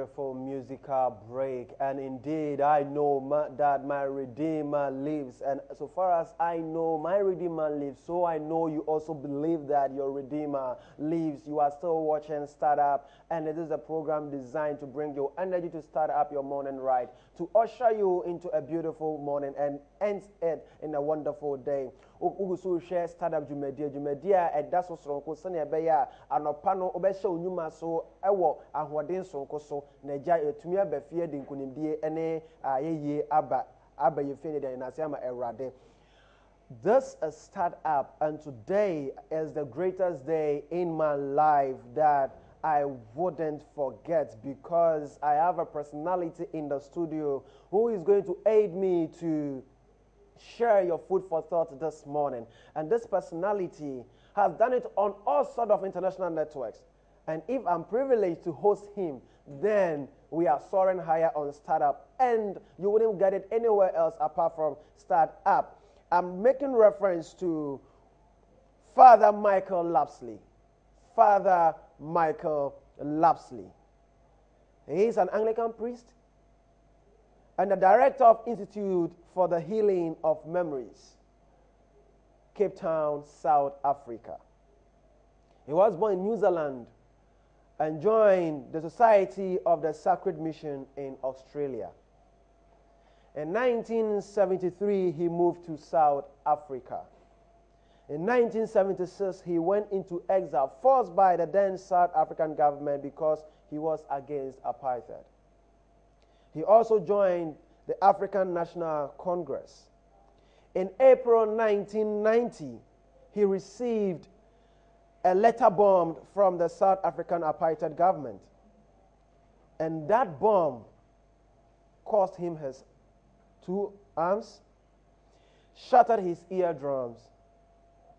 beautiful musical break. And indeed, I know that my Redeemer lives. And so far as I know my Redeemer lives, so I know you also believe that your Redeemer lives. You are still watching Startup, and it is a program designed to bring you energy to start up your morning right, to usher you into a beautiful morning and end it in a wonderful day. Ugusu share startup jumedia that's so sonko sene ebeya anopa no obehye onwuma so ewo ahoden sonko so naja etumi abafie de nkunimdie ene ayeye aba yefie de na ama erade. This is Startup, and today is the greatest day in my life that I wouldn't forget, because I have a personality in the studio who is going to aid me to share your food for thought this morning. And this personality has done it on all sorts of international networks. And if I'm privileged to host him, then we are soaring higher on Startup, and you wouldn't get it anywhere else apart from Startup. I'm making reference to Father Michael Lapsley. Father Michael Lapsley. He is an Anglican priest and the director of Institute for the Healing of Memories, Cape Town, South Africa. He was born in New Zealand and joined the Society of the Sacred Mission in Australia. In 1973, he moved to South Africa. In 1976, he went into exile, forced by the then South African government because he was against apartheid. He also joined the African National Congress. In April 1990, he received a letter bomb from the South African apartheid government. And that bomb cost him his 2 arms, shattered his eardrums,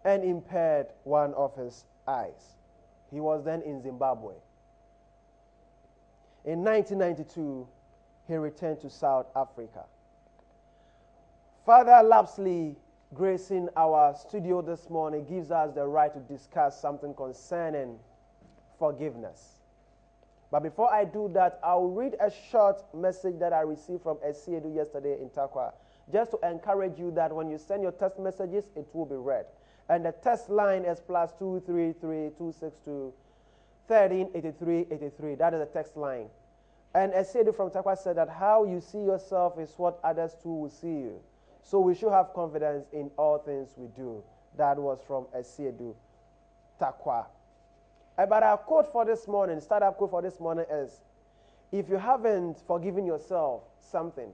and impaired one of his eyes. He was then in Zimbabwe. In 1992, he returned to South Africa. Father Lapsley, gracing our studio this morning, gives us the right to discuss something concerning forgiveness. But before I do that, I'll read a short message that I received from Esiedu yesterday in Takwa, just to encourage you that when you send your text messages, it will be read. And the text line is +233 262 1383 83. That is the text line. And Esiedu from Takwa said that how you see yourself is what others too will see you. So we should have confidence in all things we do. That was from Esiedu Takwa. But our quote for this morning, startup quote for this morning is, if you haven't forgiven yourself something,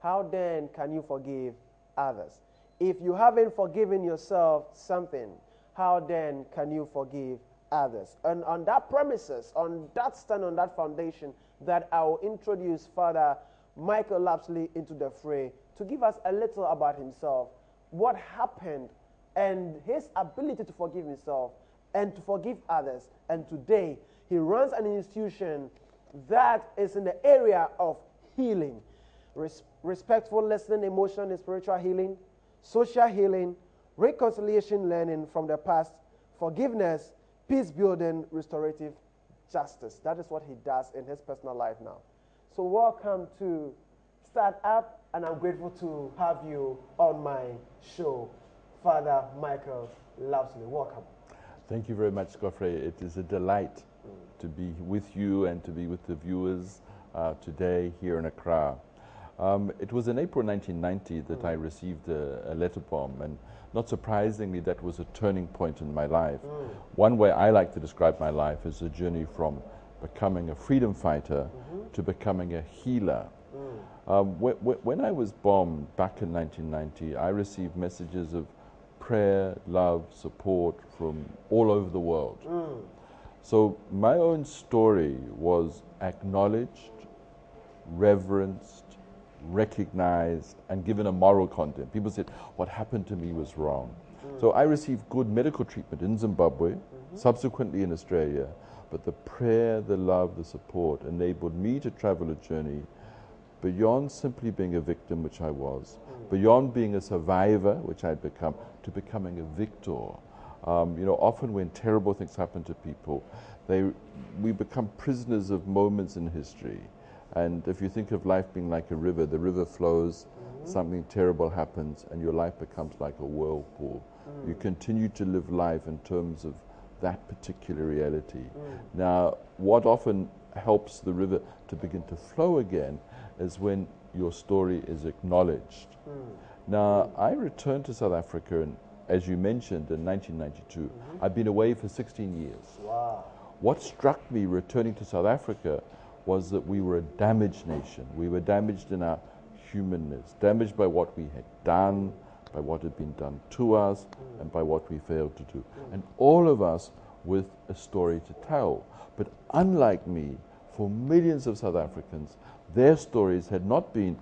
how then can you forgive others? If you haven't forgiven yourself something, how then can you forgive others? And on that premises, on that stand, on that foundation, that I will introduce Father Michael Lapsley into the fray to give us a little about himself, what happened, and his ability to forgive himself and to forgive others. And today, he runs an institution that is in the area of healing, respectful listening, emotional and spiritual healing, social healing, reconciliation learning from the past, forgiveness, peace building, restorative justice. That is what he does in his personal life now. So welcome to Startup, and I'm grateful to have you on my show, Father Michael Lapsley. Welcome. Thank you very much, Scofray. It is a delight to be with you and to be with the viewers today here in Accra. It was in April 1990 that I received a letter bomb, and not surprisingly, that was a turning point in my life. One way I like to describe my life is a journey from becoming a freedom fighter to becoming a healer. When I was bombed back in 1990, I received messages of prayer, love, support from all over the world. So my own story was acknowledged, reverenced, recognized, and given a moral content. People said, what happened to me was wrong. So I received good medical treatment in Zimbabwe, subsequently in Australia, but the prayer, the love, the support enabled me to travel a journey beyond simply being a victim, which I was, beyond being a survivor, which I'd become, to becoming a victor. You know, often when terrible things happen to people, we become prisoners of moments in history. And if you think of life being like a river, the river flows, something terrible happens, and your life becomes like a whirlpool. You continue to live life in terms of that particular reality. Now, what often helps the river to begin to flow again is when your story is acknowledged. Now, I returned to South Africa, and as you mentioned, in 1992. I've been away for 16 years. Wow. What struck me returning to South Africa was that we were a damaged nation. We were damaged in our humanness, damaged by what we had done, by what had been done to us, and by what we failed to do. And all of us with a story to tell. But unlike me, for millions of South Africans, their stories had not been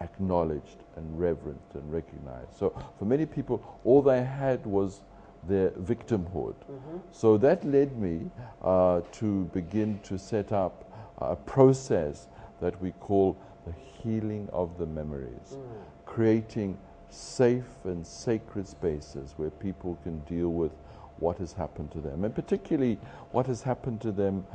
acknowledged and reverenced and recognized. So for many people, all they had was their victimhood. So that led me to begin to set up a process that we call the healing of the memories, creating safe and sacred spaces where people can deal with what has happened to them, and particularly what has happened to them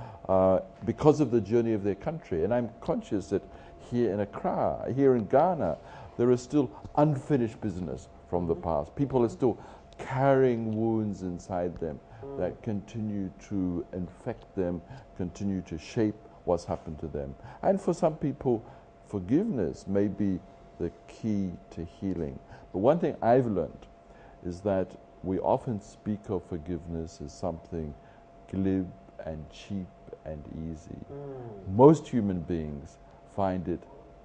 because of the journey of their country. And I'm conscious that here in Accra, here in Ghana, there is still unfinished business from the past. People are still carrying wounds inside them that continue to infect them, continue to shape what's happened to them. And for some people, forgiveness may be the key to healing. But one thing I've learned is that we often speak of forgiveness as something glib and cheap and easy. Most human beings find it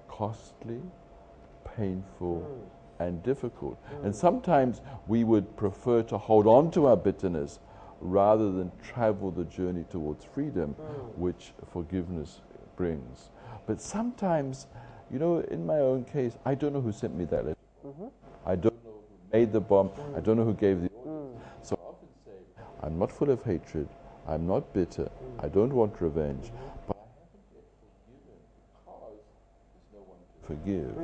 costly, painful, and difficult. And sometimes we would prefer to hold on to our bitterness rather than travel the journey towards freedom, which forgiveness brings. But sometimes, you know, in my own case, I don't know who sent me that letter. I don't know who made the bomb. I don't know who gave the orders. So I often say, I'm not full of hatred. I'm not bitter. I don't want revenge. But I haven't yet forgiven because there's no one to forgive.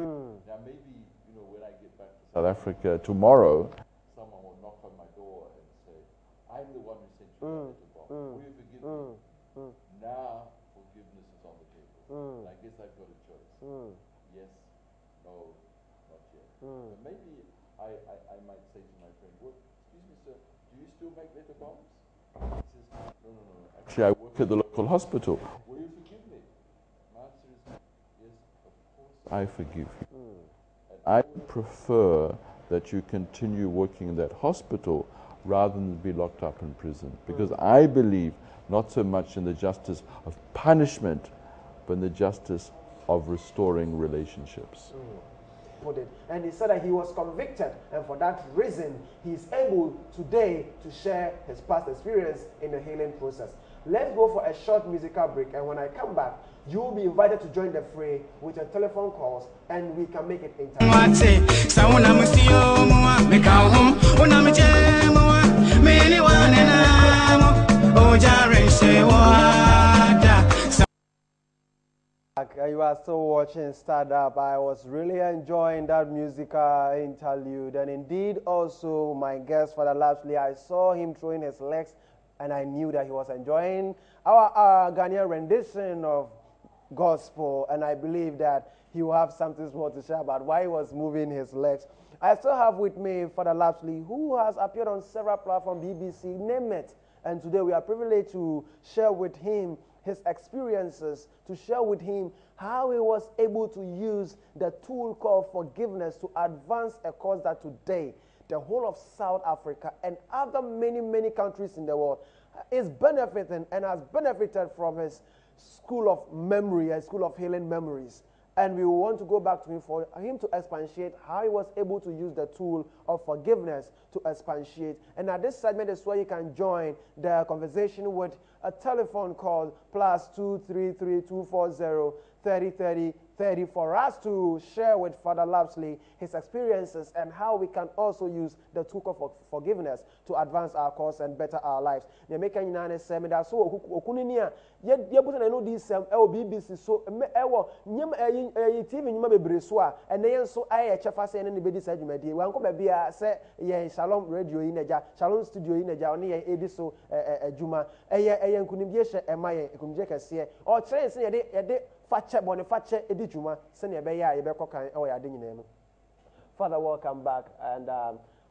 Now maybe, you know, when I get back to South Africa tomorrow, someone will knock on my door and say, I'm the one who sent you the letter bomb. Will you forgive me? Now forgiveness is on the table. I guess I've got a choice. Yes, no, not yet. But maybe I might say to my friend, well, excuse me, sir, do you still make letter bombs? He says, no. Actually, I work at the local hospital. Will you forgive me? My answer is, yes, of course I forgive you. And I would prefer that you continue working in that hospital rather than be locked up in prison. Because I believe not so much in the justice of punishment, but in the justice of restoring relationships. And he said that he was convicted, and for that reason, he is able today to share his past experience in the healing process. Let's go for a short musical break, and when I come back, you will be invited to join the fray with your telephone calls, and we can make it interactive. You are still watching Startup. I was really enjoying that musical interlude, and indeed also my guest, Father Lapsley, I saw him throwing his legs, and I knew that he was enjoying our Ghanaian rendition of gospel, and I believe that he will have something more to share about why he was moving his legs. I still have with me Father Lapsley, who has appeared on several platforms, BBC, name it, and today we are privileged to share with him his experiences, to share with him how he was able to use the tool called forgiveness to advance a cause that today the whole of South Africa and other many countries in the world is benefiting and has benefited from his school of memory, a school of healing memories. And we want to go back to him for him to expatiate how he was able to use the tool of forgiveness to expatiate. And at this segment is where you can join the conversation with a telephone call +233 240 3030 30 for us to share with Father Lapsley his experiences and how we can also use the tool of forgiveness to advance our cause and better our lives. The American United States so okuninia ye put na no this BBC so ewo nyem TV nyuma bebre so a ene yen so aye chefa se ene ne bedi sa dwumadi wan ko ba bia se ye Shalom radio yi naja Shalom studio yi naja one ye edi so adwuma eye nkunimdie hye emaye nkunimdie kese o kire se ye de fache bone fache edi dwuma se ne be ya ye be kokan e wo ya de nyina no. Father, welcome back. And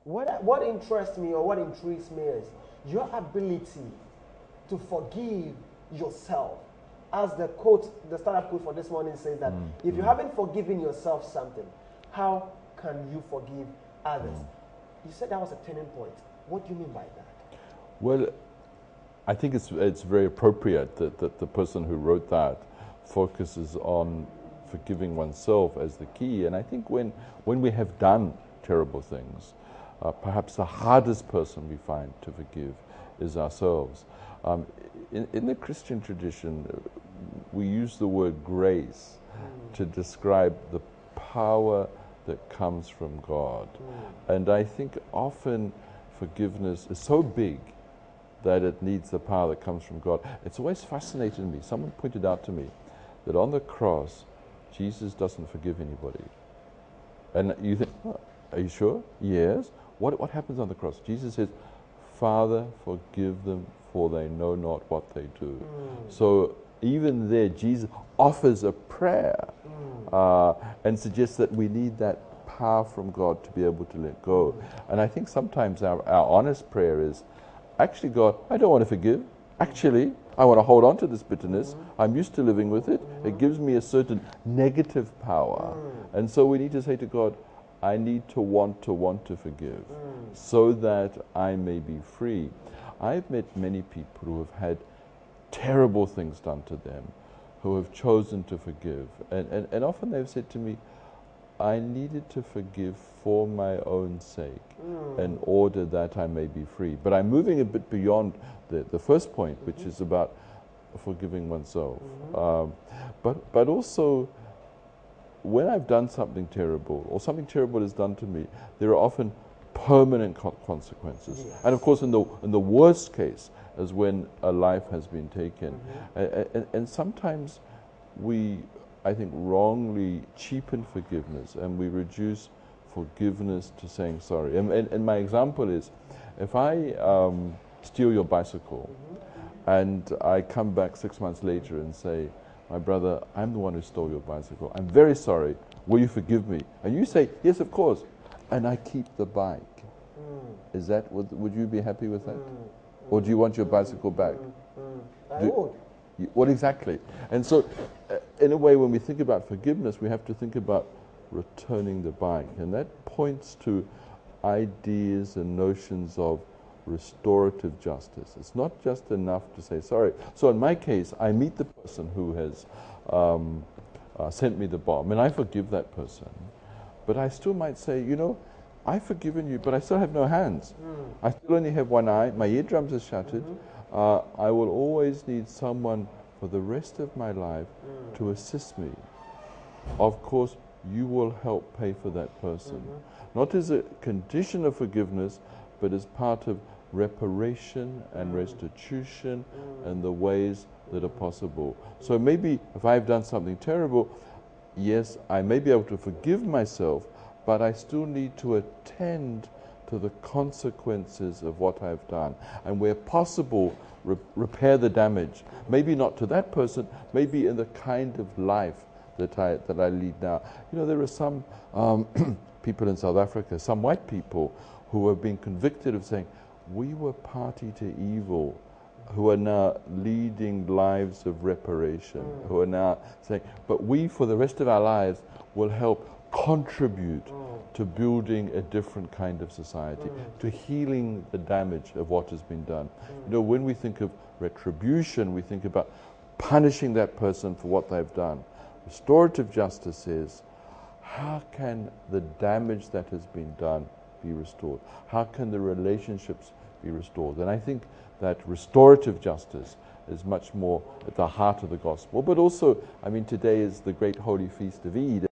what interests me or what intrigues me is your ability to forgive yourself. As the quote, the startup quote for this morning says that if you haven't forgiven yourself something, how can you forgive others? You said that was a turning point. What do you mean by that? Well, I think it's very appropriate that the person who wrote that focuses on forgiving oneself as the key. And I think when we have done terrible things, perhaps the hardest person we find to forgive is ourselves. In the Christian tradition, we use the word grace to describe the power that comes from God. And I think often forgiveness is so big that it needs the power that comes from God. It's always fascinated me. Someone pointed out to me that on the cross, Jesus doesn't forgive anybody. And you think, oh, are you sure? Yes. What happens on the cross? Jesus says, Father, forgive them, for they know not what they do. So even there, Jesus offers a prayer and suggests that we need that power from God to be able to let go. And I think sometimes our honest prayer is, actually, God, I don't want to forgive. Actually, I want to hold on to this bitterness. I'm used to living with it. It gives me a certain negative power. And so we need to say to God, I need to want to forgive so that I may be free. I've met many people who have had terrible things done to them, who have chosen to forgive. And often they've said to me, I needed to forgive for my own sake in order that I may be free. But I'm moving a bit beyond the first point, which is about forgiving oneself. But also, when I've done something terrible, or something terrible is done to me, there are often permanent consequences. Yes. And of course, in the worst case, is when a life has been taken. And sometimes we, I think, wrongly cheapen forgiveness, and we reduce forgiveness to saying sorry. And my example is, if I steal your bicycle, and I come back 6 months later and say, my brother, I'm the one who stole your bicycle. I'm very sorry. Will you forgive me? And you say, yes, of course. And I keep the bike. Is that, would you be happy with that? Or do you want your bicycle back? I would. What exactly? And so, in a way, when we think about forgiveness, we have to think about returning the bike. And that points to ideas and notions of restorative justice. It's not just enough to say sorry. So in my case, I meet the person who has sent me the bomb, and I forgive that person. But I still might say, you know, I've forgiven you, but I still have no hands. I still only have one eye. My eardrums are shattered. I will always need someone for the rest of my life to assist me. Of course, you will help pay for that person. Not as a condition of forgiveness, but as part of reparation and restitution and the ways that are possible. So maybe if I've done something terrible, yes, I may be able to forgive myself, but I still need to attend to the consequences of what I've done. And where possible, repair the damage. Maybe not to that person, maybe in the kind of life that I lead now. You know, there are some people in South Africa, some white people, who have been convicted of saying, we were party to evil, who are now leading lives of reparation, who are now saying, but we for the rest of our lives will help contribute to building a different kind of society, to healing the damage of what has been done. You know, when we think of retribution, we think about punishing that person for what they've done. Restorative justice is, how can the damage that has been done be restored? How can the relationships be restored? And I think that restorative justice is much more at the heart of the gospel. But also, I mean, today is the great holy feast of Eid.